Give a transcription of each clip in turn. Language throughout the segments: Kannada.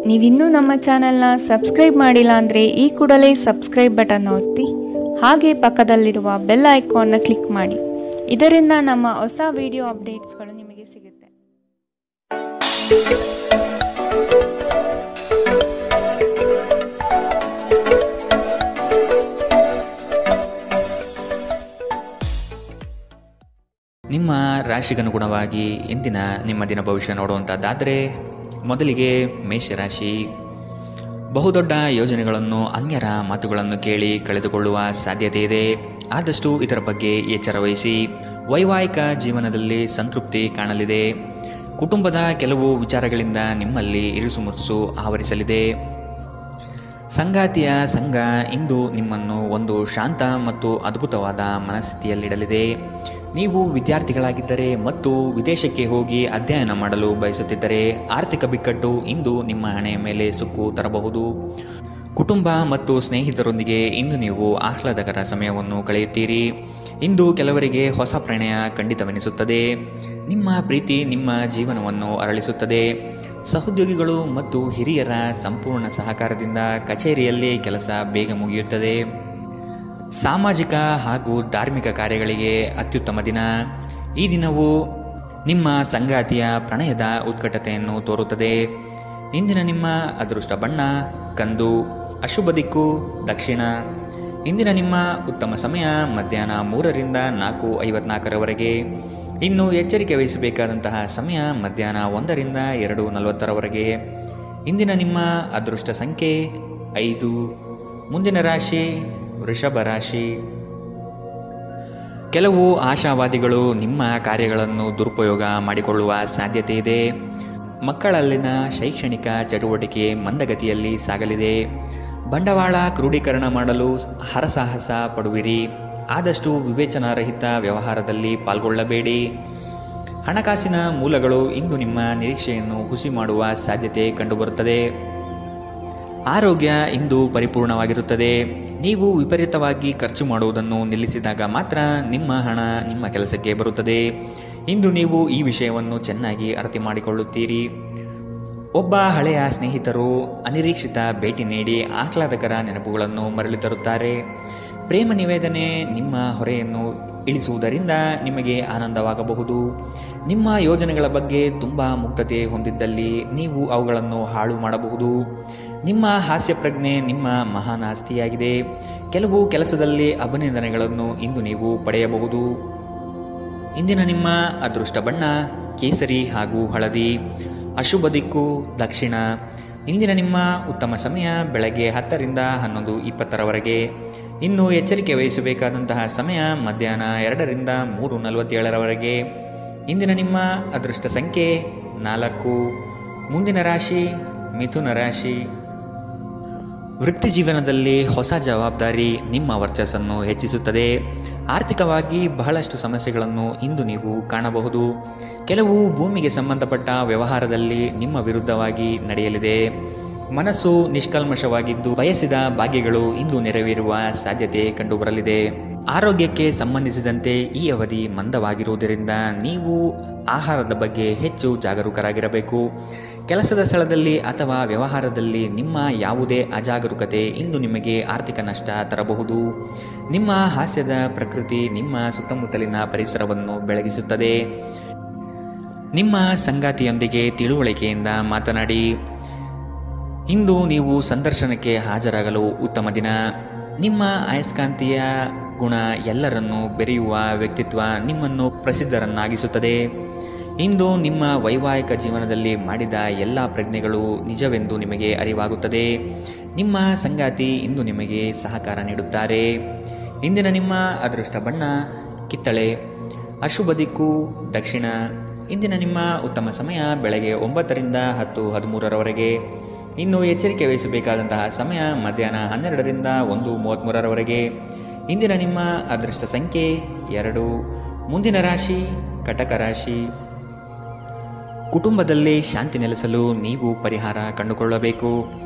ನೀವಿನ್ನೂ ನಮ್ಮ ಚಾನೆಲ್ನ ಸಬ್ಸ್ಕ್ರೈಬ್ ಮಾಡಿಲ್ಲ ಅಂದರೆ ಈ ಕೂಡಲೇ ಸಬ್ಸ್ಕ್ರೈಬ್ ಬಟನ್ ಒತ್ತಿ ಹಾಗೆ ಪಕ್ಕದಲ್ಲಿರುವ ಬೆಲ್ ಐಕಾನ್ನ ಕ್ಲಿಕ್ ಮಾಡಿ. ಇದರಿಂದ ನಮ್ಮ ಹೊಸ ವಿಡಿಯೋ ಅಪ್ಡೇಟ್ಸ್ಗಳು ನಿಮಗೆ ಸಿಗುತ್ತೆ. ನಿಮ್ಮ ರಾಶಿಗನುಗುಣವಾಗಿ ಇಂದಿನ ನಿಮ್ಮ ದಿನ ಭವಿಷ್ಯ ನೋಡುವಂಥದ್ದಾದರೆ ಮೊದಲಿಗೆ ಮೇಷರಾಶಿ. ಬಹುದೊಡ್ಡ ಯೋಜನೆಗಳನ್ನು, ಅನ್ಯರ ಮಾತುಗಳನ್ನು ಕೇಳಿ ಕಳೆದುಕೊಳ್ಳುವ ಸಾಧ್ಯತೆ ಇದೆ. ಆದಷ್ಟು ಇದರ ಬಗ್ಗೆ ಎಚ್ಚರ ವಹಿಸಿ. ವೈವಾಹಿಕ ಜೀವನದಲ್ಲಿ ಸಂತೃಪ್ತಿ ಕಾಣಲಿದೆ. ಕುಟುಂಬದ ಕೆಲವು ವಿಚಾರಗಳಿಂದ ನಿಮ್ಮಲ್ಲಿ ಇರುಸುಮುರುಸು ಆವರಿಸಲಿದೆ. ಸಂಗಾತಿಯ ಸಂಘ ಇಂದು ನಿಮ್ಮನ್ನು ಒಂದು ಶಾಂತ ಮತ್ತು ಅದ್ಭುತವಾದ ಮನಸ್ಥಿತಿಯಲ್ಲಿಡಲಿದೆ. ನೀವು ವಿದ್ಯಾರ್ಥಿಗಳಾಗಿದ್ದರೆ ಮತ್ತು ವಿದೇಶಕ್ಕೆ ಹೋಗಿ ಅಧ್ಯಯನ ಮಾಡಲು ಬಯಸುತ್ತಿದ್ದರೆ ಆರ್ಥಿಕ ಬಿಕ್ಕಟ್ಟು ಇಂದು ನಿಮ್ಮ ಹಣೆಯ ಮೇಲೆ ಸುಕ್ಕು ತರಬಹುದು. ಕುಟುಂಬ ಮತ್ತು ಸ್ನೇಹಿತರೊಂದಿಗೆ ಇಂದು ನೀವು ಆಹ್ಲಾದಕರ ಸಮಯವನ್ನು ಕಳೆಯುತ್ತೀರಿ. ಇಂದು ಕೆಲವರಿಗೆ ಹೊಸ ಪ್ರಣಯ ಖಂಡಿತವೆನಿಸುತ್ತದೆ. ನಿಮ್ಮ ಪ್ರೀತಿ ನಿಮ್ಮ ಜೀವನವನ್ನು ಅರಳಿಸುತ್ತದೆ. ಸಹೋದ್ಯೋಗಿಗಳು ಮತ್ತು ಹಿರಿಯರ ಸಂಪೂರ್ಣ ಸಹಕಾರದಿಂದ ಕಚೇರಿಯಲ್ಲಿ ಕೆಲಸ ಬೇಗ ಮುಗಿಯುತ್ತದೆ. ಸಾಮಾಜಿಕ ಹಾಗೂ ಧಾರ್ಮಿಕ ಕಾರ್ಯಗಳಿಗೆ ಅತ್ಯುತ್ತಮ ದಿನ. ಈ ದಿನವು ನಿಮ್ಮ ಸಂಗಾತಿಯ ಪ್ರಣಯದ ಉತ್ಕಟತೆಯನ್ನು ತೋರುತ್ತದೆ. ಇಂದಿನ ನಿಮ್ಮ ಅದೃಷ್ಟ ಬಣ್ಣ ಕಂದು, ಅಶುಭ ದಿಕ್ಕು ದಕ್ಷಿಣ. ಇಂದಿನ ನಿಮ್ಮ ಉತ್ತಮ ಸಮಯ ಮಧ್ಯಾಹ್ನ 3ರಿಂದ 4:54ರವರೆಗೆ. ಇನ್ನು ಎಚ್ಚರಿಕೆ ವಹಿಸಬೇಕಾದಂತಹ ಸಮಯ ಮಧ್ಯಾಹ್ನ 1ರಿಂದ 2:40ರವರೆಗೆ. ಇಂದಿನ ನಿಮ್ಮ ಅದೃಷ್ಟ ಸಂಖ್ಯೆ 5. ಮುಂದಿನ ರಾಶಿ ವೃಷಭ ರಾಶಿ. ಕೆಲವು ಆಶಾವಾದಿಗಳು ನಿಮ್ಮ ಕಾರ್ಯಗಳನ್ನು ದುರುಪಯೋಗ ಮಾಡಿಕೊಳ್ಳುವ ಸಾಧ್ಯತೆ ಇದೆ. ಮಕ್ಕಳಲ್ಲಿನ ಶೈಕ್ಷಣಿಕ ಚಟುವಟಿಕೆ ಮಂದಗತಿಯಲ್ಲಿ ಸಾಗಲಿದೆ. ಬಂಡವಾಳ ಕ್ರೋಢೀಕರಣ ಮಾಡಲು ಹರಸಾಹಸ ಪಡುವಿರಿ. ಆದಷ್ಟು ವಿವೇಚನಾರಹಿತ ವ್ಯವಹಾರದಲ್ಲಿ ಪಾಲ್ಗೊಳ್ಳಬೇಡಿ. ಹಣಕಾಸಿನ ಮೂಲಗಳು ಇಂದು ನಿಮ್ಮ ನಿರೀಕ್ಷೆಯನ್ನು ಹುಸಿ ಮಾಡುವ ಸಾಧ್ಯತೆ ಕಂಡುಬರುತ್ತದೆ. ಆರೋಗ್ಯ ಇಂದು ಪರಿಪೂರ್ಣವಾಗಿರುತ್ತದೆ. ನೀವು ವಿಪರೀತವಾಗಿ ಖರ್ಚು ಮಾಡುವುದನ್ನು ನಿಲ್ಲಿಸಿದಾಗ ಮಾತ್ರ ನಿಮ್ಮ ಹಣ ನಿಮ್ಮ ಕೆಲಸಕ್ಕೆ ಬರುತ್ತದೆ. ಇಂದು ನೀವು ಈ ವಿಷಯವನ್ನು ಚೆನ್ನಾಗಿ ಅರ್ಥ ಮಾಡಿಕೊಳ್ಳುತ್ತೀರಿ. ಒಬ್ಬ ಹಳೆಯ ಸ್ನೇಹಿತರು ಅನಿರೀಕ್ಷಿತ ಭೇಟಿ ನೀಡಿ ಆಹ್ಲಾದಕರ ನೆನಪುಗಳನ್ನು ಮರಳಿ ತರುತ್ತಾರೆ. ಪ್ರೇಮ ನಿವೇದನೆ ನಿಮ್ಮ ಹೊರೆಯನ್ನು ಇಳಿಸುವುದರಿಂದ ನಿಮಗೆ ಆನಂದವಾಗಬಹುದು. ನಿಮ್ಮ ಯೋಜನೆಗಳ ಬಗ್ಗೆ ತುಂಬ ಮುಕ್ತತೆ ಹೊಂದಿದ್ದಲ್ಲಿ ನೀವು ಅವುಗಳನ್ನು ಹಾಳು ಮಾಡಬಹುದು. ನಿಮ್ಮ ಹಾಸ್ಯ ಪ್ರಜ್ಞೆ ನಿಮ್ಮ ಮಹಾನ್ ಆಸ್ತಿಯಾಗಿದೆ. ಕೆಲವು ಕೆಲಸದಲ್ಲಿ ಅಭಿನಂದನೆಗಳನ್ನು ಇಂದು ನೀವು ಪಡೆಯಬಹುದು. ಇಂದಿನ ನಿಮ್ಮ ಅದೃಷ್ಟ ಬಣ್ಣ ಕೇಸರಿ ಹಾಗೂ ಹಳದಿ, ಅಶುಭ ದಿಕ್ಕು ದಕ್ಷಿಣ. ಇಂದಿನ ನಿಮ್ಮ ಉತ್ತಮ ಸಮಯ ಬೆಳಗ್ಗೆ 10ರಿಂದ 11:20ರವರೆಗೆ. ಇನ್ನು ಎಚ್ಚರಿಕೆ ವಹಿಸಬೇಕಾದಂತಹ ಸಮಯ ಮಧ್ಯಾಹ್ನ 2ರಿಂದ 3:47ರವರೆಗೆ. ಇಂದಿನ ನಿಮ್ಮ ಅದೃಷ್ಟ ಸಂಖ್ಯೆ 4. ಮುಂದಿನ ರಾಶಿ ಮಿಥುನ ರಾಶಿ. ವೃತ್ತಿ ಜೀವನದಲ್ಲಿ ಹೊಸ ಜವಾಬ್ದಾರಿ ನಿಮ್ಮ ವರ್ಚಸ್ಸನ್ನು ಹೆಚ್ಚಿಸುತ್ತದೆ. ಆರ್ಥಿಕವಾಗಿ ಬಹಳಷ್ಟು ಸಮಸ್ಯೆಗಳನ್ನು ಇಂದು ನೀವು ಕಾಣಬಹುದು. ಕೆಲವು ಭೂಮಿಗೆ ಸಂಬಂಧಪಟ್ಟ ವ್ಯವಹಾರದಲ್ಲಿ ನಿಮ್ಮ ವಿರುದ್ಧವಾಗಿ ನಡೆಯಲಿದೆ. ಮನಸ್ಸು ನಿಷ್ಕಲ್ಮಶವಾಗಿದ್ದು ಬಯಸಿದ ಭಾಗ್ಯಗಳು ಇಂದು ನೆರವೇರುವ ಸಾಧ್ಯತೆ ಕಂಡುಬರಲಿದೆ. ಆರೋಗ್ಯಕ್ಕೆ ಸಂಬಂಧಿಸಿದಂತೆ ಈ ಅವಧಿ ಮಂದವಾಗಿರುವುದರಿಂದ ನೀವು ಆಹಾರದ ಬಗ್ಗೆ ಹೆಚ್ಚು ಜಾಗರೂಕರಾಗಿರಬೇಕು. ಕೆಲಸದ ಸ್ಥಳದಲ್ಲಿ ಅಥವಾ ವ್ಯವಹಾರದಲ್ಲಿ ನಿಮ್ಮ ಯಾವುದೇ ಅಜಾಗರೂಕತೆ ಇಂದು ನಿಮಗೆ ಆರ್ಥಿಕ ನಷ್ಟ ತರಬಹುದು. ನಿಮ್ಮ ಹಾಸ್ಯದ ಪ್ರಕೃತಿ ನಿಮ್ಮ ಸುತ್ತಮುತ್ತಲಿನ ಪರಿಸರವನ್ನು ಬೆಳಗಿಸುತ್ತದೆ. ನಿಮ್ಮ ಸಂಗಾತಿಯೊಂದಿಗೆ ತಿಳುವಳಿಕೆಯಿಂದ ಮಾತನಾಡಿ. ಇಂದು ನೀವು ಸಂದರ್ಶನಕ್ಕೆ ಹಾಜರಾಗಲು ಉತ್ತಮ ದಿನ. ನಿಮ್ಮ ಅಯಸ್ಕಾಂತೀಯ ಗುಣ ಎಲ್ಲರನ್ನೂ ಬೆರೆಯುವ ವ್ಯಕ್ತಿತ್ವ ನಿಮ್ಮನ್ನು ಪ್ರಸಿದ್ಧರನ್ನಾಗಿಸುತ್ತದೆ. ಇಂದು ನಿಮ್ಮ ವೈವಾಹಿಕ ಜೀವನದಲ್ಲಿ ಮಾಡಿದ ಎಲ್ಲ ಪ್ರಜ್ಞೆಗಳು ನಿಜವೆಂದು ನಿಮಗೆ ಅರಿವಾಗುತ್ತದೆ. ನಿಮ್ಮ ಸಂಗಾತಿ ಇಂದು ನಿಮಗೆ ಸಹಕಾರ ನೀಡುತ್ತಾರೆ. ಇಂದಿನ ನಿಮ್ಮ ಅದೃಷ್ಟ ಬಣ್ಣ ಕಿತ್ತಳೆ, ಅಶುಭ ದಿಕ್ಕು ದಕ್ಷಿಣ. ಇಂದಿನ ನಿಮ್ಮ ಉತ್ತಮ ಸಮಯ ಬೆಳಗ್ಗೆ 9ರಿಂದ 10:13ರವರೆಗೆ. ಇನ್ನು ಎಚ್ಚರಿಕೆ ವಹಿಸಬೇಕಾದಂತಹ ಸಮಯ ಮಧ್ಯಾಹ್ನ 12ರಿಂದ 1:33ರವರೆಗೆ. ಇಂದಿನ ನಿಮ್ಮ ಅದೃಷ್ಟ ಸಂಖ್ಯೆ 2. ಮುಂದಿನ ರಾಶಿ ಕಟಕ ರಾಶಿ. ಕುಟುಂಬದಲ್ಲಿ ಶಾಂತಿ ನೆಲೆಸಲು ನೀವು ಪರಿಹಾರ ಕಂಡುಕೊಳ್ಳಬೇಕು.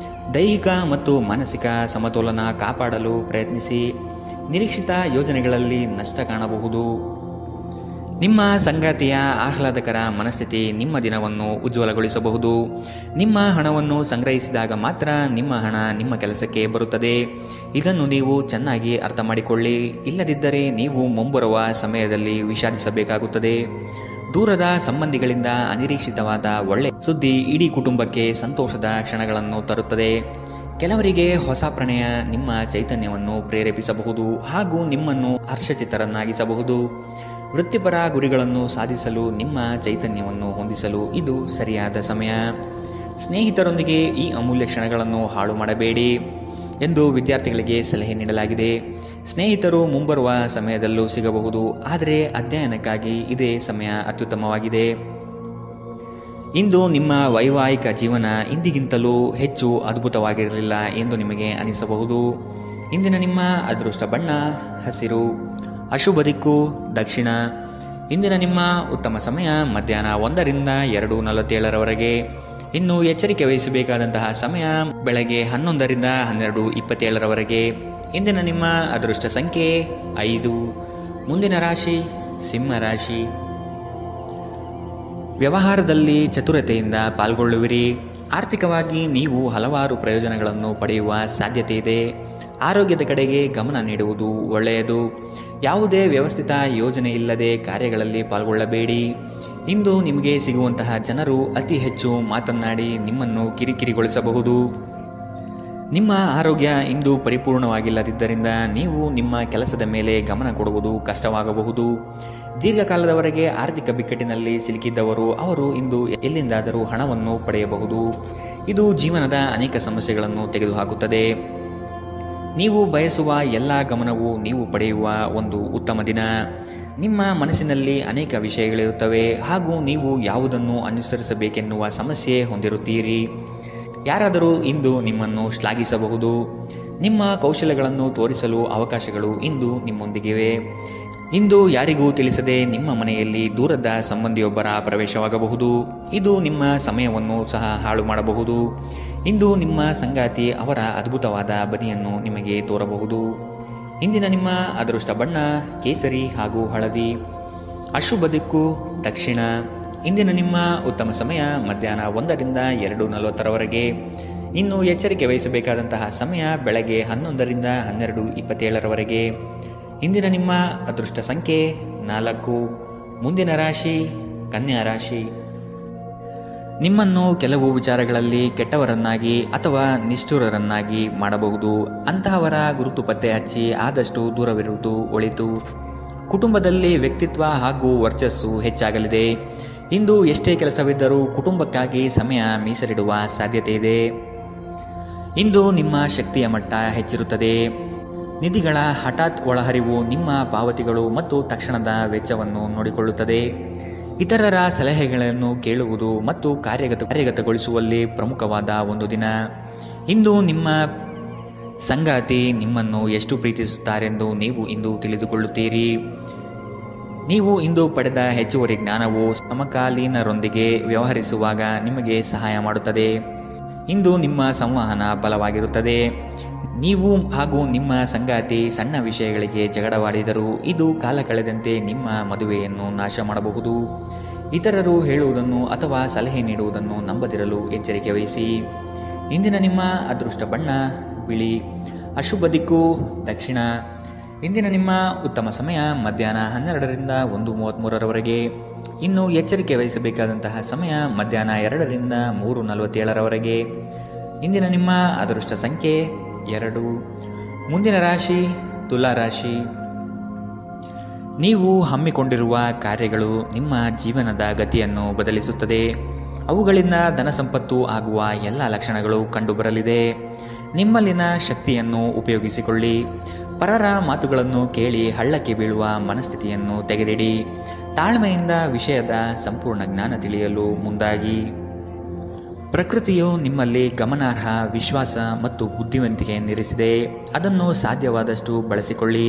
ದೈಹಿಕ ಮತ್ತು ಮಾನಸಿಕ ಸಮತೋಲನ ಕಾಪಾಡಲು ಪ್ರಯತ್ನಿಸಿ. ನಿರೀಕ್ಷಿತ ಯೋಜನೆಗಳಲ್ಲಿ ನಷ್ಟ ಕಾಣಬಹುದು. ನಿಮ್ಮ ಸಂಗಾತಿಯ ಆಹ್ಲಾದಕರ ಮನಸ್ಥಿತಿ ನಿಮ್ಮ ದಿನವನ್ನು ಉಜ್ವಲಗೊಳಿಸಬಹುದು. ನಿಮ್ಮ ಹಣವನ್ನು ಸಂಗ್ರಹಿಸಿದಾಗ ಮಾತ್ರ ನಿಮ್ಮ ಹಣ ನಿಮ್ಮ ಕೆಲಸಕ್ಕೆ ಬರುತ್ತದೆ. ಇದನ್ನು ನೀವು ಚೆನ್ನಾಗಿ ಅರ್ಥ ಮಾಡಿಕೊಳ್ಳಿ. ಇಲ್ಲದಿದ್ದರೆ ನೀವು ಮುಂಬರುವ ಸಮಯದಲ್ಲಿ ವಿಷಾದಿಸಬೇಕಾಗುತ್ತದೆ. ದೂರದ ಸಂಬಂಧಿಗಳಿಂದ ಅನಿರೀಕ್ಷಿತವಾದ ಒಳ್ಳೆ ಸುದ್ದಿ ಇಡೀ ಕುಟುಂಬಕ್ಕೆ ಸಂತೋಷದ ಕ್ಷಣಗಳನ್ನು ತರುತ್ತದೆ. ಕೆಲವರಿಗೆ ಹೊಸ ಪ್ರಣಯ ನಿಮ್ಮ ಚೈತನ್ಯವನ್ನು ಪ್ರೇರೇಪಿಸಬಹುದು ಹಾಗೂ ನಿಮ್ಮನ್ನು ಹರ್ಷಚಿತ್ತರನ್ನಾಗಿಸಬಹುದು. ವೃತ್ತಿಪರ ಗುರಿಗಳನ್ನು ಸಾಧಿಸಲು ನಿಮ್ಮ ಚೈತನ್ಯವನ್ನು ಹೊಂದಿಸಲು ಇದು ಸರಿಯಾದ ಸಮಯ. ಸ್ನೇಹಿತರೊಂದಿಗೆ ಈ ಅಮೂಲ್ಯ ಕ್ಷಣಗಳನ್ನು ಹಾಳು ಮಾಡಬೇಡಿ ಎಂದು ವಿದ್ಯಾರ್ಥಿಗಳಿಗೆ ಸಲಹೆ ನೀಡಲಾಗಿದೆ. ಸ್ನೇಹಿತರು ಮುಂಬರುವ ಸಮಯದಲ್ಲೂ ಸಿಗಬಹುದು, ಆದರೆ ಅಧ್ಯಯನಕ್ಕಾಗಿ ಇದೇ ಸಮಯ ಅತ್ಯುತ್ತಮವಾಗಿದೆ. ಇಂದು ನಿಮ್ಮ ವೈವಾಹಿಕ ಜೀವನ ಇಂದಿಗಿಂತಲೂ ಹೆಚ್ಚು ಅದ್ಭುತವಾಗಿರಲಿಲ್ಲ ಎಂದು ನಿಮಗೆ ಅನಿಸಬಹುದು. ಇಂದಿನ ನಿಮ್ಮ ಅದೃಷ್ಟ ಬಣ್ಣ ಹಸಿರು, ಅಶುಭ ದಿಕ್ಕು ದಕ್ಷಿಣ. ಇಂದಿನ ನಿಮ್ಮ ಉತ್ತಮ ಸಮಯ ಮಧ್ಯಾಹ್ನ 1 ರಿಂದ 2:47 ಇನ್ನು ಎಚ್ಚರಿಕೆ ವಹಿಸಬೇಕಾದಂತಹ ಸಮಯ ಬೆಳಗ್ಗೆ 11 ರಿಂದ 12:27 ಇಂದಿನ ನಿಮ್ಮ ಅದೃಷ್ಟ ಸಂಖ್ಯೆ 5. ಮುಂದಿನ ರಾಶಿ ಸಿಂಹ ರಾಶಿ. ವ್ಯವಹಾರದಲ್ಲಿ ಚತುರತೆಯಿಂದ ಪಾಲ್ಗೊಳ್ಳುವಿರಿ. ಆರ್ಥಿಕವಾಗಿ ನೀವು ಹಲವಾರು ಪ್ರಯೋಜನಗಳನ್ನು ಪಡೆಯುವ ಸಾಧ್ಯತೆ ಇದೆ. ಆರೋಗ್ಯದ ಕಡೆಗೆ ಗಮನ ನೀಡುವುದು ಒಳ್ಳೆಯದು. ಯಾವುದೇ ವ್ಯವಸ್ಥಿತ ಯೋಜನೆ ಇಲ್ಲದೆ ಕಾರ್ಯಗಳಲ್ಲಿ ಪಾಲ್ಗೊಳ್ಳಬೇಡಿ. ಇಂದು ನಿಮಗೆ ಸಿಗುವಂತಹ ಜನರು ಅತಿ ಹೆಚ್ಚು ಮಾತನಾಡಿ ನಿಮ್ಮನ್ನು ಕಿರಿಕಿರಿಗೊಳಿಸಬಹುದು. ನಿಮ್ಮ ಆರೋಗ್ಯ ಇಂದು ಪರಿಪೂರ್ಣವಾಗಿಲ್ಲದಿದ್ದರಿಂದ ನೀವು ನಿಮ್ಮ ಕೆಲಸದ ಮೇಲೆ ಗಮನ ಕೊಡುವುದು ಕಷ್ಟವಾಗಬಹುದು. ದೀರ್ಘಕಾಲದವರೆಗೆ ಆರ್ಥಿಕ ಬಿಕ್ಕಟ್ಟಿನಲ್ಲಿ ಸಿಲುಕಿದ್ದವರು ಅವರು ಇಂದು ಎಲ್ಲಿಂದಾದರೂ ಹಣವನ್ನು ಪಡೆಯಬಹುದು. ಇದು ಜೀವನದ ಅನೇಕ ಸಮಸ್ಯೆಗಳನ್ನು ತೆಗೆದುಹಾಕುತ್ತದೆ. ನೀವು ಬಯಸುವ ಎಲ್ಲ ಗಮನವು ನೀವು ಪಡೆಯುವ ಒಂದು ಉತ್ತಮ ದಿನ. ನಿಮ್ಮ ಮನಸ್ಸಿನಲ್ಲಿ ಅನೇಕ ವಿಷಯಗಳಿರುತ್ತವೆ ಹಾಗೂ ನೀವು ಯಾವುದನ್ನು ಅನುಸರಿಸಬೇಕೆನ್ನುವ ಸಮಸ್ಯೆ ಹೊಂದಿರುತ್ತೀರಿ. ಯಾರಾದರೂ ಇಂದು ನಿಮ್ಮನ್ನು ಶ್ಲಾಘಿಸಬಹುದು. ನಿಮ್ಮ ಕೌಶಲ್ಯಗಳನ್ನು ತೋರಿಸಲು ಅವಕಾಶಗಳು ಇಂದು ನಿಮ್ಮೊಂದಿಗಿವೆ. ಇಂದು ಯಾರಿಗೂ ತಿಳಿಸದೆ ನಿಮ್ಮ ಮನೆಯಲ್ಲಿ ದೂರದ ಸಂಬಂಧಿಯೊಬ್ಬರ ಪ್ರವೇಶವಾಗಬಹುದು. ಇದು ನಿಮ್ಮ ಸಮಯವನ್ನು ಸಹ ಹಾಳು ಮಾಡಬಹುದು. ಇಂದು ನಿಮ್ಮ ಸಂಗಾತಿ ಅವರ ಅದ್ಭುತವಾದ ಬದಿಯನ್ನು ನಿಮಗೆ ತೋರಬಹುದು. ಇಂದಿನ ನಿಮ್ಮ ಅದೃಷ್ಟ ಬಣ್ಣ ಕೇಸರಿ ಹಾಗೂ ಹಳದಿ, ಅಶುಭ ದಿಕ್ಕು ದಕ್ಷಿಣ. ಇಂದಿನ ನಿಮ್ಮ ಉತ್ತಮ ಸಮಯ ಮಧ್ಯಾಹ್ನ 1 ರಿಂದ 2:40 ಇನ್ನು ಎಚ್ಚರಿಕೆ ವಹಿಸಬೇಕಾದಂತಹ ಸಮಯ ಬೆಳಗ್ಗೆ 11 ರಿಂದ 12:27 ಇಂದಿನ ನಿಮ್ಮ ಅದೃಷ್ಟ ಸಂಖ್ಯೆ 4. ಮುಂದಿನ ರಾಶಿ ಕನ್ಯಾ ರಾಶಿ. ನಿಮ್ಮನ್ನು ಕೆಲವು ವಿಚಾರಗಳಲ್ಲಿ ಕೆಟ್ಟವರನ್ನಾಗಿ ಅಥವಾ ನಿಷ್ಠುರರನ್ನಾಗಿ ಮಾಡಬಹುದು. ಅಂತಹವರ ಗುರುತು ಪತ್ತೆ ಹಚ್ಚಿ ಆದಷ್ಟು ದೂರವಿರುವುದು ಒಳಿತು. ಕುಟುಂಬದಲ್ಲಿ ವ್ಯಕ್ತಿತ್ವ ಹಾಗೂ ವರ್ಚಸ್ಸು ಹೆಚ್ಚಾಗಲಿದೆ. ಇಂದು ಎಷ್ಟೇ ಕೆಲಸವಿದ್ದರೂ ಕುಟುಂಬಕ್ಕಾಗಿ ಸಮಯ ಮೀಸಲಿಡುವ ಸಾಧ್ಯತೆ ಇದೆ. ಇಂದು ನಿಮ್ಮ ಶಕ್ತಿಯ ಮಟ್ಟ ಹೆಚ್ಚಿರುತ್ತದೆ. ನಿಧಿಗಳ ಹಠಾತ್ ಒಳಹರಿವು ನಿಮ್ಮ ಪಾವತಿಗಳು ಮತ್ತು ತಕ್ಷಣದ ವೆಚ್ಚವನ್ನು ನೋಡಿಕೊಳ್ಳುತ್ತದೆ. ಇತರರ ಸಲಹೆಗಳನ್ನು ಕೇಳುವುದು ಮತ್ತು ಕಾರ್ಯಗತಗೊಳಿಸುವಲ್ಲಿ ಪ್ರಮುಖವಾದ ಒಂದು ದಿನ. ಇಂದು ನಿಮ್ಮ ಸಂಗಾತಿ ನಿಮ್ಮನ್ನು ಎಷ್ಟು ಪ್ರೀತಿಸುತ್ತಾರೆಂದು ನೀವು ಇಂದು ತಿಳಿದುಕೊಳ್ಳುತ್ತೀರಿ. ನೀವು ಇಂದು ಪಡೆದ ಹೆಚ್ಚುವರಿ ಜ್ಞಾನವು ಸಮಕಾಲೀನರೊಂದಿಗೆ ವ್ಯವಹರಿಸುವಾಗ ನಿಮಗೆ ಸಹಾಯ ಮಾಡುತ್ತದೆ. ಇಂದು ನಿಮ್ಮ ಸಂವಹನ ಬಲವಾಗಿರುತ್ತದೆ. ನೀವು ಹಾಗೂ ನಿಮ್ಮ ಸಂಗಾತಿ ಸಣ್ಣ ವಿಷಯಗಳಿಗೆ ಜಗಳವಾಡಿದರೂ ಇದು ಕಾಲ ಕಳೆದಂತೆ ನಿಮ್ಮ ಮದುವೆಯನ್ನು ನಾಶ ಮಾಡಬಹುದು. ಇತರರು ಹೇಳುವುದನ್ನು ಅಥವಾ ಸಲಹೆ ನೀಡುವುದನ್ನು ನಂಬದಿರಲು ಎಚ್ಚರಿಕೆ ವಹಿಸಿ. ಇಂದಿನ ನಿಮ್ಮ ಅದೃಷ್ಟ ಬಣ್ಣ ಬಿಳಿ, ಅಶುಭ ದಿಕ್ಕು ದಕ್ಷಿಣ. ಇಂದಿನ ನಿಮ್ಮ ಉತ್ತಮ ಸಮಯ ಮಧ್ಯಾಹ್ನ 12 ರಿಂದ 1:33 ಇನ್ನು ಎಚ್ಚರಿಕೆ ವಹಿಸಬೇಕಾದಂತಹ ಸಮಯ ಮಧ್ಯಾಹ್ನ 2 ರಿಂದ 3:47 ಇಂದಿನ ನಿಮ್ಮ ಅದೃಷ್ಟ ಸಂಖ್ಯೆ 2. ಮುಂದಿನ ರಾಶಿ ತುಲಾ ರಾಶಿ. ನೀವು ಹಮ್ಮಿಕೊಂಡಿರುವ ಕಾರ್ಯಗಳು ನಿಮ್ಮ ಜೀವನದ ಗತಿಯನ್ನು ಬದಲಿಸುತ್ತದೆ. ಅವುಗಳಿಂದ ಧನ ಸಂಪತ್ತು ಆಗುವ ಎಲ್ಲ ಲಕ್ಷಣಗಳು ಕಂಡುಬರಲಿದೆ. ನಿಮ್ಮಲ್ಲಿನ ಶಕ್ತಿಯನ್ನು ಉಪಯೋಗಿಸಿಕೊಳ್ಳಿ. ಪರರ ಮಾತುಗಳನ್ನು ಕೇಳಿ ಹಳ್ಳಕ್ಕೆ ಬೀಳುವ ಮನಸ್ಥಿತಿಯನ್ನು ತೆಗೆದಿಡಿ. ತಾಳ್ಮೆಯಿಂದ ವಿಷಯದ ಸಂಪೂರ್ಣ ಜ್ಞಾನ ತಿಳಿಯಲು ಮುಂದಾಗಿ. ಪ್ರಕೃತಿಯು ನಿಮ್ಮಲ್ಲಿ ಗಮನಾರ್ಹ ವಿಶ್ವಾಸ ಮತ್ತು ಬುದ್ಧಿವಂತಿಕೆಯನ್ನಿರಿಸಿದೆ. ಅದನ್ನು ಸಾಧ್ಯವಾದಷ್ಟು ಬಳಸಿಕೊಳ್ಳಿ.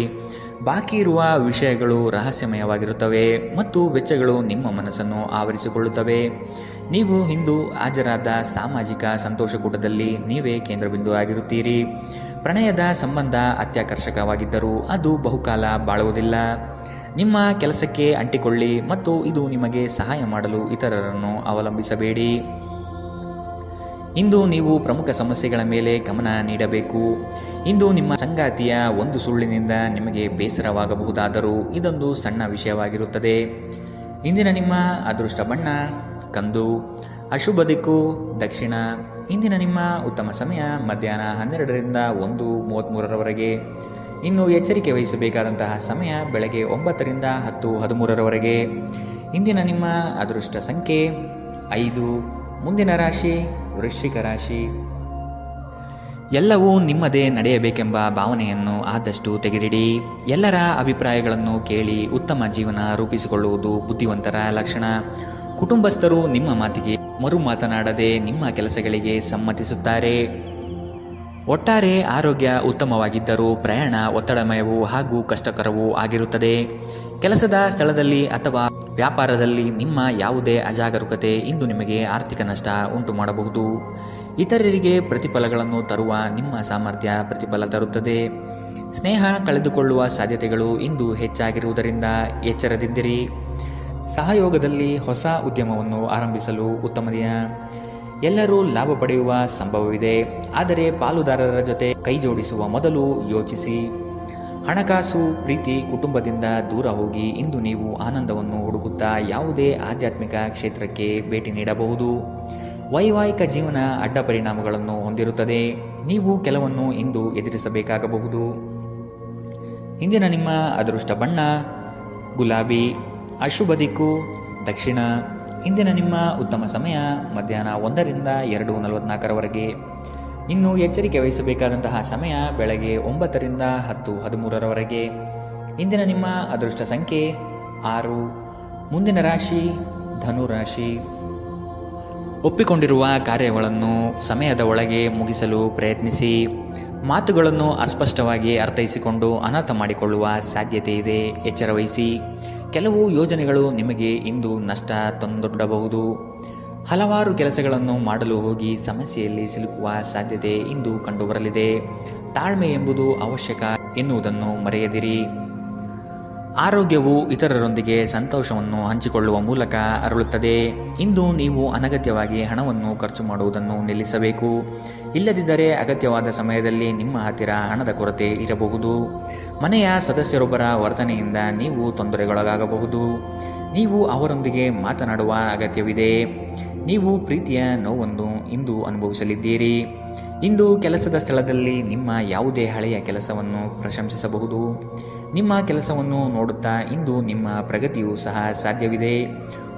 ಬಾಕಿ ಇರುವ ವಿಷಯಗಳು ರಹಸ್ಯಮಯವಾಗಿರುತ್ತವೆ ಮತ್ತು ವೆಚ್ಚಗಳು ನಿಮ್ಮ ಮನಸ್ಸನ್ನು ಆವರಿಸಿಕೊಳ್ಳುತ್ತವೆ. ನೀವು ಇಂದು ಹಾಜರಾದ ಸಾಮಾಜಿಕ ಸಂತೋಷಕೂಟದಲ್ಲಿ ನೀವೇ ಕೇಂದ್ರಬಿಂದು ಆಗಿರುತ್ತೀರಿ. ಪ್ರಣಯದ ಸಂಬಂಧ ಅತ್ಯಾಕರ್ಷಕವಾಗಿದ್ದರೂ ಅದು ಬಹುಕಾಲ ಬಾಳುವುದಿಲ್ಲ. ನಿಮ್ಮ ಕೆಲಸಕ್ಕೆ ಅಂಟಿಕೊಳ್ಳಿ ಮತ್ತು ಇದು ನಿಮಗೆ ಸಹಾಯ ಮಾಡಲು ಇತರರನ್ನು ಅವಲಂಬಿಸಬೇಡಿ. ಇಂದು ನೀವು ಪ್ರಮುಖ ಸಮಸ್ಯೆಗಳ ಮೇಲೆ ಗಮನ ನೀಡಬೇಕು. ಇಂದು ನಿಮ್ಮ ಸಂಗಾತಿಯ ಒಂದು ಸುಳ್ಳಿನಿಂದ ನಿಮಗೆ ಬೇಸರವಾಗಬಹುದಾದರೂ ಇದೊಂದು ಸಣ್ಣ ವಿಷಯವಾಗಿರುತ್ತದೆ. ಇಂದಿನ ನಿಮ್ಮ ಅದೃಷ್ಟ ಬಣ್ಣ ಕಂದು, ಅಶುಭ ದಿಕ್ಕು ದಕ್ಷಿಣ. ಇಂದಿನ ನಿಮ್ಮ ಉತ್ತಮ ಸಮಯ ಮಧ್ಯಾಹ್ನ 12ರಿಂದ 1:33ರವರೆಗೆ. ಇನ್ನು ಎಚ್ಚರಿಕೆ ವಹಿಸಬೇಕಾದಂತಹ ಸಮಯ ಬೆಳಗ್ಗೆ 9ರಿಂದ 10:13ರವರೆಗೆ. ಇಂದಿನ ನಿಮ್ಮ ಅದೃಷ್ಟ ಸಂಖ್ಯೆ 5. ಮುಂದಿನ ರಾಶಿ ವೃಶ್ಚಿಕ ರಾಶಿ. ಎಲ್ಲವೂ ನಿಮ್ಮದೇ ನಡೆಯಬೇಕೆಂಬ ಭಾವನೆಯನ್ನು ಆದಷ್ಟು ತೆಗೆದಿಡಿ. ಎಲ್ಲರ ಅಭಿಪ್ರಾಯಗಳನ್ನು ಕೇಳಿ ಉತ್ತಮ ಜೀವನ ರೂಪಿಸಿಕೊಳ್ಳುವುದು ಬುದ್ಧಿವಂತರ ಲಕ್ಷಣ. ಕುಟುಂಬಸ್ಥರು ನಿಮ್ಮ ಮಾತಿಗೆ ಮರು ಮಾತನಾಡದೆ ನಿಮ್ಮ ಕೆಲಸಗಳಿಗೆ ಸಮ್ಮತಿಸುತ್ತಾರೆ. ಒಟ್ಟಾರೆ ಆರೋಗ್ಯ ಉತ್ತಮವಾಗಿದ್ದರೂ ಪ್ರಯಾಣ ಒತ್ತಡಮಯವೂ ಹಾಗೂ ಕಷ್ಟಕರವೂ ಆಗಿರುತ್ತದೆ. ಕೆಲಸದ ಸ್ಥಳದಲ್ಲಿ ಅಥವಾ ವ್ಯಾಪಾರದಲ್ಲಿ ನಿಮ್ಮ ಯಾವುದೇ ಅಜಾಗರೂಕತೆ ಇಂದು ನಿಮಗೆ ಆರ್ಥಿಕ ನಷ್ಟ ಉಂಟು ಮಾಡಬಹುದು. ಇತರರಿಗೆ ಪ್ರತಿಫಲಗಳನ್ನು ತರುವ ನಿಮ್ಮ ಸಾಮರ್ಥ್ಯ ಪ್ರತಿಫಲ ತರುತ್ತದೆ. ಸ್ನೇಹ ಕಳೆದುಕೊಳ್ಳುವ ಸಾಧ್ಯತೆಗಳು ಇಂದು ಹೆಚ್ಚಾಗಿರುವುದರಿಂದ ಎಚ್ಚರದಿಂದಿರಿ. ಸಹಯೋಗದಲ್ಲಿ ಹೊಸ ಉದ್ಯಮವನ್ನು ಆರಂಭಿಸಲು ಉತ್ತಮ ದಿನ. ಎಲ್ಲರೂ ಲಾಭ ಪಡೆಯುವ ಸಂಭವವಿದೆ, ಆದರೆ ಪಾಲುದಾರರ ಜೊತೆ ಕೈಜೋಡಿಸುವ ಮೊದಲು ಯೋಚಿಸಿ. ಹಣಕಾಸು, ಪ್ರೀತಿ, ಕುಟುಂಬದಿಂದ ದೂರ ಹೋಗಿ ಇಂದು ನೀವು ಆನಂದವನ್ನು ಹುಡುಕುತ್ತಾ ಯಾವುದೇ ಆಧ್ಯಾತ್ಮಿಕ ಕ್ಷೇತ್ರಕ್ಕೆ ಭೇಟಿ ನೀಡಬಹುದು. ವೈವಾಹಿಕ ಜೀವನ ಅಡ್ಡ ಪರಿಣಾಮಗಳನ್ನು ಹೊಂದಿರುತ್ತದೆ. ನೀವು ಕೆಲವನ್ನು ಇಂದು ಎದುರಿಸಬೇಕಾಗಬಹುದು. ಇಂದಿನ ನಿಮ್ಮ ಅದೃಷ್ಟ ಬಣ್ಣ ಗುಲಾಬಿ, ಅಶುಭ ದಿಕ್ಕು ದಕ್ಷಿಣ. ಇಂದಿನ ನಿಮ್ಮ ಉತ್ತಮ ಸಮಯ ಮಧ್ಯಾಹ್ನ 1ರಿಂದ 2:44ರವರೆಗೆ. ಇನ್ನು ಎಚ್ಚರಿಕೆ ವಹಿಸಬೇಕಾದಂತಹ ಸಮಯ ಬೆಳಗ್ಗೆ 9ರಿಂದ 10:13ರವರೆಗೆ. ಇಂದಿನ ನಿಮ್ಮ ಅದೃಷ್ಟ ಸಂಖ್ಯೆ 6. ಮುಂದಿನ ರಾಶಿ ಧನು ರಾಶಿ. ಒಪ್ಪಿಕೊಂಡಿರುವ ಕಾರ್ಯಗಳನ್ನು ಸಮಯದ ಒಳಗೆ ಮುಗಿಸಲು ಪ್ರಯತ್ನಿಸಿ. ಮಾತುಗಳನ್ನು ಅಸ್ಪಷ್ಟವಾಗಿ ಅರ್ಥೈಸಿಕೊಂಡು ಅನರ್ಥ ಮಾಡಿಕೊಳ್ಳುವ ಸಾಧ್ಯತೆ ಇದೆ, ಎಚ್ಚರವಹಿಸಿ. ಕೆಲವು ಯೋಜನೆಗಳು ನಿಮಗೆ ಇಂದು ನಷ್ಟ ತಂದೊಡ್ಡಬಹುದು. ಹಲವಾರು ಕೆಲಸಗಳನ್ನು ಮಾಡಲು ಹೋಗಿ ಸಮಸ್ಯೆಯಲ್ಲಿ ಸಿಲುಕುವ ಸಾಧ್ಯತೆ ಇಂದು ಕಂಡುಬರಲಿದೆ. ತಾಳ್ಮೆ ಎಂಬುದು ಅವಶ್ಯಕ ಎನ್ನುವುದನ್ನು ಮರೆಯದಿರಿ. ಆರೋಗ್ಯವು ಇತರರೊಂದಿಗೆ ಸಂತೋಷವನ್ನು ಹಂಚಿಕೊಳ್ಳುವ ಮೂಲಕ ಅರಳುತ್ತದೆ. ಇಂದು ನೀವು ಅನಗತ್ಯವಾಗಿ ಹಣವನ್ನು ಖರ್ಚು ಮಾಡುವುದನ್ನು ನಿಲ್ಲಿಸಬೇಕು. ಇಲ್ಲದಿದ್ದರೆ ಅಗತ್ಯವಾದ ಸಮಯದಲ್ಲಿ ನಿಮ್ಮ ಹತ್ತಿರ ಹಣದ ಕೊರತೆ ಇರಬಹುದು. ಮನೆಯ ಸದಸ್ಯರೊಬ್ಬರ ವರ್ತನೆಯಿಂದ ನೀವು ತೊಂದರೆಗೊಳಗಾಗಬಹುದು. ನೀವು ಅವರೊಂದಿಗೆ ಮಾತನಾಡುವ ಅಗತ್ಯವಿದೆ. ನೀವು ಪ್ರೀತಿಯ ನೋವನ್ನು ಇಂದು ಅನುಭವಿಸಲಿದ್ದೀರಿ. ಇಂದು ಕೆಲಸದ ಸ್ಥಳದಲ್ಲಿ ನಿಮ್ಮ ಯಾವುದೇ ಹಳೆಯ ಕೆಲಸವನ್ನು ಪ್ರಶಂಸಿಸಬಹುದು. ನಿಮ್ಮ ಕೆಲಸವನ್ನು ನೋಡುತ್ತಾ ಇಂದು ನಿಮ್ಮ ಪ್ರಗತಿಯೂ ಸಹ ಸಾಧ್ಯವಿದೆ.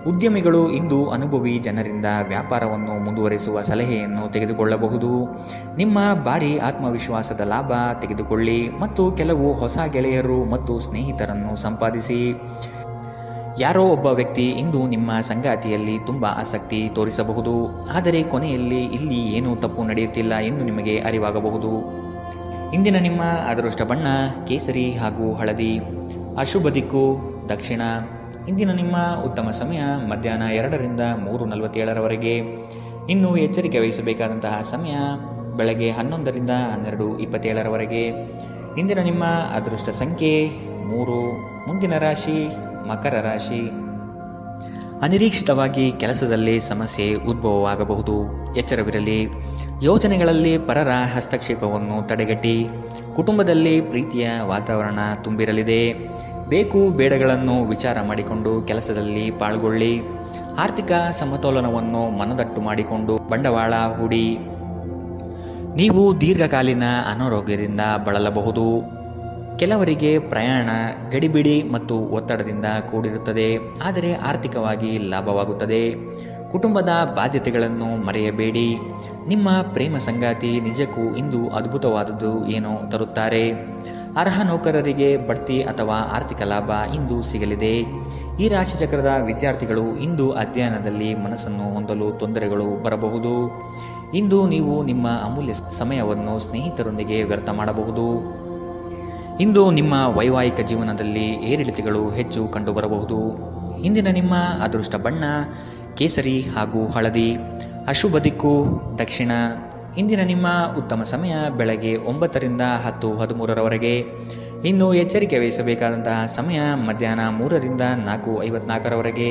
ಉದ್ಯಮಿಗಳು ಇಂದು ಅನುಭವಿ ಜನರಿಂದ ವ್ಯಾಪಾರವನ್ನು ಮುಂದುವರಿಸುವ ಸಲಹೆಯನ್ನು ತೆಗೆದುಕೊಳ್ಳಬಹುದು. ನಿಮ್ಮ ಭಾರಿ ಆತ್ಮವಿಶ್ವಾಸದ ಲಾಭ ತೆಗೆದುಕೊಳ್ಳಿ ಮತ್ತು ಕೆಲವು ಹೊಸ ಗೆಳೆಯರು ಮತ್ತು ಸ್ನೇಹಿತರನ್ನು ಸಂಪಾದಿಸಿ. ಯಾರೋ ಒಬ್ಬ ವ್ಯಕ್ತಿ ಇಂದು ನಿಮ್ಮ ಸಂಗಾತಿಯಲ್ಲಿ ತುಂಬ ಆಸಕ್ತಿ ತೋರಿಸಬಹುದು, ಆದರೆ ಕೊನೆಯಲ್ಲಿ ಇಲ್ಲಿ ಏನೂ ತಪ್ಪು ನಡೆಯುತ್ತಿಲ್ಲ ಎಂದು ನಿಮಗೆ ಅರಿವಾಗಬಹುದು. ಇಂದಿನ ನಿಮ್ಮ ಅದೃಷ್ಟ ಬಣ್ಣ ಕೇಸರಿ ಹಾಗೂ ಹಳದಿ, ಅಶುಭ ದಿಕ್ಕು ದಕ್ಷಿಣ. ಇಂದಿನ ನಿಮ್ಮ ಉತ್ತಮ ಸಮಯ ಮಧ್ಯಾಹ್ನ 2ರಿಂದ 3:47ರವರೆಗೆ. ಇನ್ನು ಎಚ್ಚರಿಕೆ ವಹಿಸಬೇಕಾದಂತಹ ಸಮಯ ಬೆಳಗ್ಗೆ 11ರಿಂದ 12:27ರವರೆಗೆ. ಇಂದಿನ ನಿಮ್ಮ ಅದೃಷ್ಟ ಸಂಖ್ಯೆ 3. ಮುಂದಿನ ರಾಶಿ ಮಕರ ರಾಶಿ. ಅನಿರೀಕ್ಷಿತವಾಗಿ ಕೆಲಸದಲ್ಲಿ ಸಮಸ್ಯೆ ಉದ್ಭವವಾಗಬಹುದು, ಎಚ್ಚರವಿರಲಿ. ಯೋಜನೆಗಳಲ್ಲಿ ಪರರ ಹಸ್ತಕ್ಷೇಪವನ್ನು ತಡೆಗಟ್ಟಿ. ಕುಟುಂಬದಲ್ಲಿ ಪ್ರೀತಿಯ ವಾತಾವರಣ ತುಂಬಿರಲಿದೆ. ಬೇಕು ಬೇಡಗಳನ್ನು ವಿಚಾರ ಮಾಡಿಕೊಂಡು ಕೆಲಸದಲ್ಲಿ ಪಾಲ್ಗೊಳ್ಳಿ. ಆರ್ಥಿಕ ಸಮತೋಲನವನ್ನು ಮನದಟ್ಟು ಮಾಡಿಕೊಂಡು ಬಂಡವಾಳ ಹೂಡಿ. ನೀವು ದೀರ್ಘಕಾಲೀನ ಅನಾರೋಗ್ಯದಿಂದ ಬಳಲಬಹುದು. ಕೆಲವರಿಗೆ ಪ್ರಯಾಣ ಗಡಿಬಿಡಿ ಮತ್ತು ಒತ್ತಡದಿಂದ ಕೂಡಿರುತ್ತದೆ, ಆದರೆ ಆರ್ಥಿಕವಾಗಿ ಲಾಭವಾಗುತ್ತದೆ. ಕುಟುಂಬದ ಬಾಧ್ಯತೆಗಳನ್ನು ಮರೆಯಬೇಡಿ. ನಿಮ್ಮ ಪ್ರೇಮ ಸಂಗಾತಿ ನಿಜಕ್ಕೂ ಇಂದು ಅದ್ಭುತವಾದದ್ದು ಏನೋ ತರುತ್ತಾರೆ. ಅರ್ಹ ನೌಕರರಿಗೆ ಬಡ್ತಿ ಅಥವಾ ಆರ್ಥಿಕ ಲಾಭ ಇಂದು ಸಿಗಲಿದೆ. ಈ ರಾಶಿಚಕ್ರದ ವಿದ್ಯಾರ್ಥಿಗಳು ಇಂದು ಅಧ್ಯಯನದಲ್ಲಿ ಮನಸ್ಸನ್ನು ಹೊಂದಲು ತೊಂದರೆಗಳು ಬರಬಹುದು. ಇಂದು ನೀವು ನಿಮ್ಮ ಅಮೂಲ್ಯ ಸಮಯವನ್ನು ಸ್ನೇಹಿತರೊಂದಿಗೆ ವ್ಯರ್ಥ ಮಾಡಬಹುದು. ಇಂದು ನಿಮ್ಮ ವೈವಾಹಿಕ ಜೀವನದಲ್ಲಿ ಏರಿಳಿತಗಳು ಹೆಚ್ಚು ಕಂಡುಬರಬಹುದು. ಇಂದಿನ ನಿಮ್ಮ ಅದೃಷ್ಟ ಬಣ್ಣ ಕೇಸರಿ ಹಾಗೂ ಹಳದಿ, ಅಶುಭ ದಿಕ್ಕು ದಕ್ಷಿಣ. ಇಂದಿನ ನಿಮ್ಮ ಉತ್ತಮ ಸಮಯ ಬೆಳಗ್ಗೆ 9ರಿಂದ 10:13ರವರೆಗೆ. ಇನ್ನು ಎಚ್ಚರಿಕೆ ವಹಿಸಬೇಕಾದಂತಹ ಸಮಯ ಮಧ್ಯಾಹ್ನ 3ರಿಂದ 4:54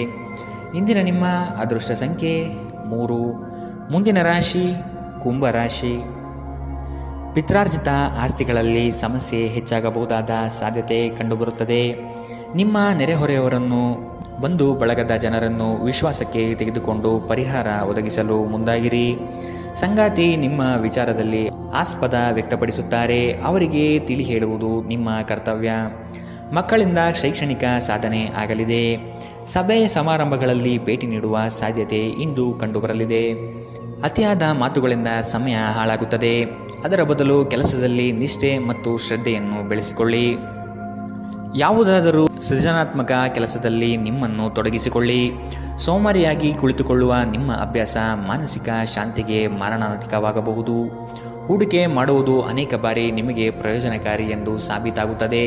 ಇಂದಿನ ನಿಮ್ಮ ಅದೃಷ್ಟ ಸಂಖ್ಯೆ 3. ಮುಂದಿನ ರಾಶಿ ಕುಂಭರಾಶಿ. ಪಿತ್ರಾರ್ಜಿತ ಆಸ್ತಿಗಳಲ್ಲಿ ಸಮಸ್ಯೆ ಹೆಚ್ಚಾಗಬಹುದಾದ ಸಾಧ್ಯತೆ ಕಂಡುಬರುತ್ತದೆ. ನಿಮ್ಮ ನೆರೆಹೊರೆಯವರನ್ನು, ಬಂಧು ಬಳಗದ ಜನರನ್ನು ವಿಶ್ವಾಸಕ್ಕೆ ತೆಗೆದುಕೊಂಡು ಪರಿಹಾರ ಒದಗಿಸಲು ಮುಂದಾಗಿರಿ. ಸಂಗಾತಿ ನಿಮ್ಮ ವಿಚಾರದಲ್ಲಿ ಆಸ್ಪದ ವ್ಯಕ್ತಪಡಿಸುತ್ತಾರೆ. ಅವರಿಗೆ ತಿಳಿ ಹೇಳುವುದು ನಿಮ್ಮ ಕರ್ತವ್ಯ. ಮಕ್ಕಳಿಂದ ಶೈಕ್ಷಣಿಕ ಸಾಧನೆ ಆಗಲಿದೆ. ಸಭೆ ಸಮಾರಂಭಗಳಲ್ಲಿ ಭೇಟಿ ನೀಡುವ ಸಾಧ್ಯತೆ ಇಂದು ಕಂಡುಬರಲಿದೆ. ಅತಿಯಾದ ಮಾತುಗಳಿಂದ ಸಮಯ ಹಾಳಾಗುತ್ತದೆ. ಅದರ ಬದಲು ಕೆಲಸದಲ್ಲಿ ನಿಷ್ಠೆ ಮತ್ತು ಶ್ರದ್ಧೆಯನ್ನು ಬೆಳೆಸಿಕೊಳ್ಳಿ. ಯಾವುದಾದರೂ ಸೃಜನಾತ್ಮಕ ಕೆಲಸದಲ್ಲಿ ನಿಮ್ಮನ್ನು ತೊಡಗಿಸಿಕೊಳ್ಳಿ. ಸೋಮಾರಿಯಾಗಿ ಕುಳಿತುಕೊಳ್ಳುವ ನಿಮ್ಮ ಅಭ್ಯಾಸ ಮಾನಸಿಕ ಶಾಂತಿಗೆ ಮಾರಣಾಂತಿಕವಾಗಬಹುದು. ಹೂಡಿಕೆ ಮಾಡುವುದು ಅನೇಕ ಬಾರಿ ನಿಮಗೆ ಪ್ರಯೋಜನಕಾರಿ ಎಂದು ಸಾಬೀತಾಗುತ್ತದೆ.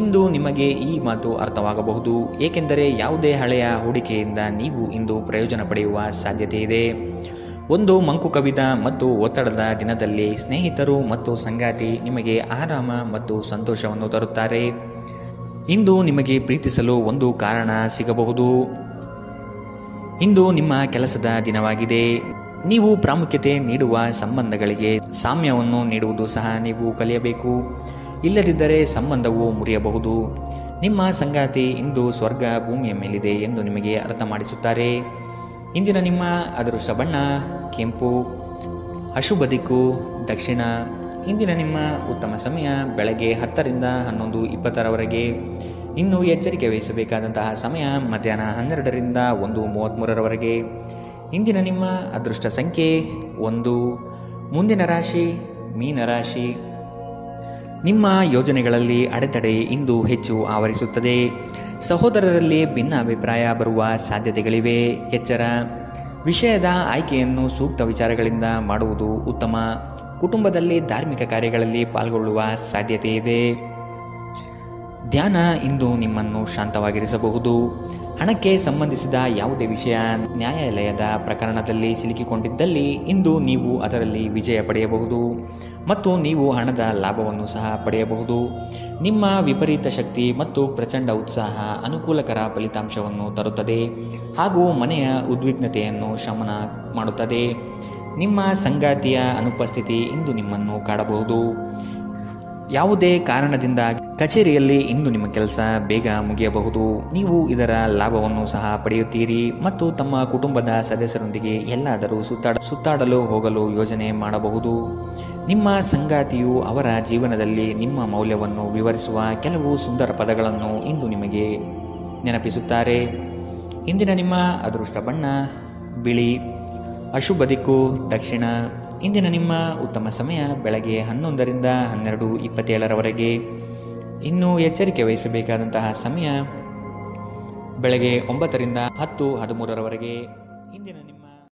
ಇಂದು ನಿಮಗೆ ಈ ಮಾತು ಅರ್ಥವಾಗಬಹುದು, ಏಕೆಂದರೆ ಯಾವುದೇ ಹಳೆಯ ಹೂಡಿಕೆಯಿಂದ ನೀವು ಇಂದು ಪ್ರಯೋಜನ ಪಡೆಯುವ ಸಾಧ್ಯತೆ ಇದೆ. ಒಂದು ಮಂಕು ಕವಿದ ಮತ್ತು ಒತ್ತಡದ ದಿನದಲ್ಲಿ ಸ್ನೇಹಿತರು ಮತ್ತು ಸಂಗಾತಿ ನಿಮಗೆ ಆರಾಮ ಮತ್ತು ಸಂತೋಷವನ್ನು ತರುತ್ತಾರೆ. ಇಂದು ನಿಮಗೆ ಪ್ರೀತಿಸಲು ಒಂದು ಕಾರಣ ಸಿಗಬಹುದು. ಇಂದು ನಿಮ್ಮ ಕೆಲಸದ ದಿನವಾಗಿದೆ. ನೀವು ಪ್ರಾಮುಖ್ಯತೆ ನೀಡುವ ಸಂಬಂಧಗಳಿಗೆ ಸಾಮ್ಯವನ್ನು ನೀಡುವುದು ಸಹ ನೀವು ಕಲಿಯಬೇಕು. ಇಲ್ಲದಿದ್ದರೆ ಸಂಬಂಧವು ಮುರಿಯಬಹುದು. ನಿಮ್ಮ ಸಂಗಾತಿ ಇಂದು ಸ್ವರ್ಗ ಭೂಮಿಯ ಮೇಲಿದೆ ಎಂದು ನಿಮಗೆ ಅರ್ಥ ಮಾಡಿಸುತ್ತಾರೆ. ಇಂದಿನ ನಿಮ್ಮ ಅದೃಷ್ಟ ಬಣ್ಣ ಕೆಂಪು. ಅಶುಭ ದಿಕ್ಕು ದಕ್ಷಿಣ. ಇಂದಿನ ನಿಮ್ಮ ಉತ್ತಮ ಸಮಯ ಬೆಳಗ್ಗೆ 10ರಿಂದ 11:20 ಇನ್ನು ಎಚ್ಚರಿಕೆ ವಹಿಸಬೇಕಾದಂತಹ ಸಮಯ ಮಧ್ಯಾಹ್ನ 12ರಿಂದ 1:33 ಇಂದಿನ ನಿಮ್ಮ ಅದೃಷ್ಟ ಸಂಖ್ಯೆ 1. ಮುಂದಿನ ರಾಶಿ ಮೀನರಾಶಿ. ನಿಮ್ಮ ಯೋಜನೆಗಳಲ್ಲಿ ಅಡೆತಡೆ ಇಂದು ಹೆಚ್ಚು ಆವರಿಸುತ್ತದೆ. ಸಹೋದರರಲ್ಲಿ ಭಿನ್ನಾಭಿಪ್ರಾಯ ಬರುವ ಸಾಧ್ಯತೆಗಳಿವೆ. ಎಚ್ಚರ. ವಿಷಯದ ಆಯ್ಕೆಯನ್ನು ಸೂಕ್ತ ವಿಚಾರಗಳಿಂದ ಮಾಡುವುದು ಉತ್ತಮ. ಕುಟುಂಬದಲ್ಲಿ ಧಾರ್ಮಿಕ ಕಾರ್ಯಗಳಲ್ಲಿ ಪಾಲ್ಗೊಳ್ಳುವ ಸಾಧ್ಯತೆ ಇದೆ. ಧ್ಯಾನ ಇಂದು ನಿಮ್ಮನ್ನು ಶಾಂತವಾಗಿರಿಸಬಹುದು. ಹಣಕ್ಕೆ ಸಂಬಂಧಿಸಿದ ಯಾವುದೇ ವಿಷಯ ನ್ಯಾಯಾಲಯದ ಪ್ರಕರಣದಲ್ಲಿ ಸಿಲುಕಿಕೊಂಡಿದ್ದಲ್ಲಿ ಇಂದು ನೀವು ಅದರಲ್ಲಿ ವಿಜಯ ಪಡೆಯಬಹುದು ಮತ್ತು ನೀವು ಹಣದ ಲಾಭವನ್ನು ಸಹ ಪಡೆಯಬಹುದು. ನಿಮ್ಮ ವಿಪರೀತ ಶಕ್ತಿ ಮತ್ತು ಪ್ರಚಂಡ ಉತ್ಸಾಹ ಅನುಕೂಲಕರ ಫಲಿತಾಂಶವನ್ನು ತರುತ್ತದೆ ಹಾಗೂ ಮನೆಯ ಉದ್ವಿಗ್ನತೆಯನ್ನು ಶಮನ ಮಾಡುತ್ತದೆ. ನಿಮ್ಮ ಸಂಗಾತಿಯ ಅನುಪಸ್ಥಿತಿ ಇಂದು ನಿಮ್ಮನ್ನು ಕಾಡಬಹುದು. ಯಾವುದೇ ಕಾರಣದಿಂದ ಕಚೇರಿಯಲ್ಲಿ ಇಂದು ನಿಮ್ಮ ಕೆಲಸ ಬೇಗ ಮುಗಿಯಬಹುದು. ನೀವು ಇದರ ಲಾಭವನ್ನು ಸಹ ಪಡೆಯುತ್ತೀರಿ ಮತ್ತು ತಮ್ಮ ಕುಟುಂಬದ ಸದಸ್ಯರೊಂದಿಗೆ ಎಲ್ಲಾದರೂ ಸುತ್ತಾಡಲು ಹೋಗಲು ಯೋಜನೆ ಮಾಡಬಹುದು. ನಿಮ್ಮ ಸಂಗಾತಿಯು ಅವರ ಜೀವನದಲ್ಲಿ ನಿಮ್ಮ ಮೌಲ್ಯವನ್ನು ವಿವರಿಸುವ ಕೆಲವು ಸುಂದರ ಪದಗಳನ್ನು ಇಂದು ನಿಮಗೆ ನೆನಪಿಸುತ್ತಾರೆ. ಇಂದಿನ ನಿಮ್ಮ ಅದೃಷ್ಟ ಬಣ್ಣ ಬಿಳಿ. ಅಶುಭ ದಿಕ್ಕು ದಕ್ಷಿಣ. ಇಂದಿನ ನಿಮ್ಮ ಉತ್ತಮ ಸಮಯ ಬೆಳಗ್ಗೆ 11ರಿಂದ 12:27 ಇನ್ನು ಎಚ್ಚರಿಕೆ ವಹಿಸಬೇಕಾದಂತಹ ಸಮಯ ಬೆಳಗ್ಗೆ 9ರಿಂದ 10:13 ಇಂದಿನ ನಿಮ್ಮ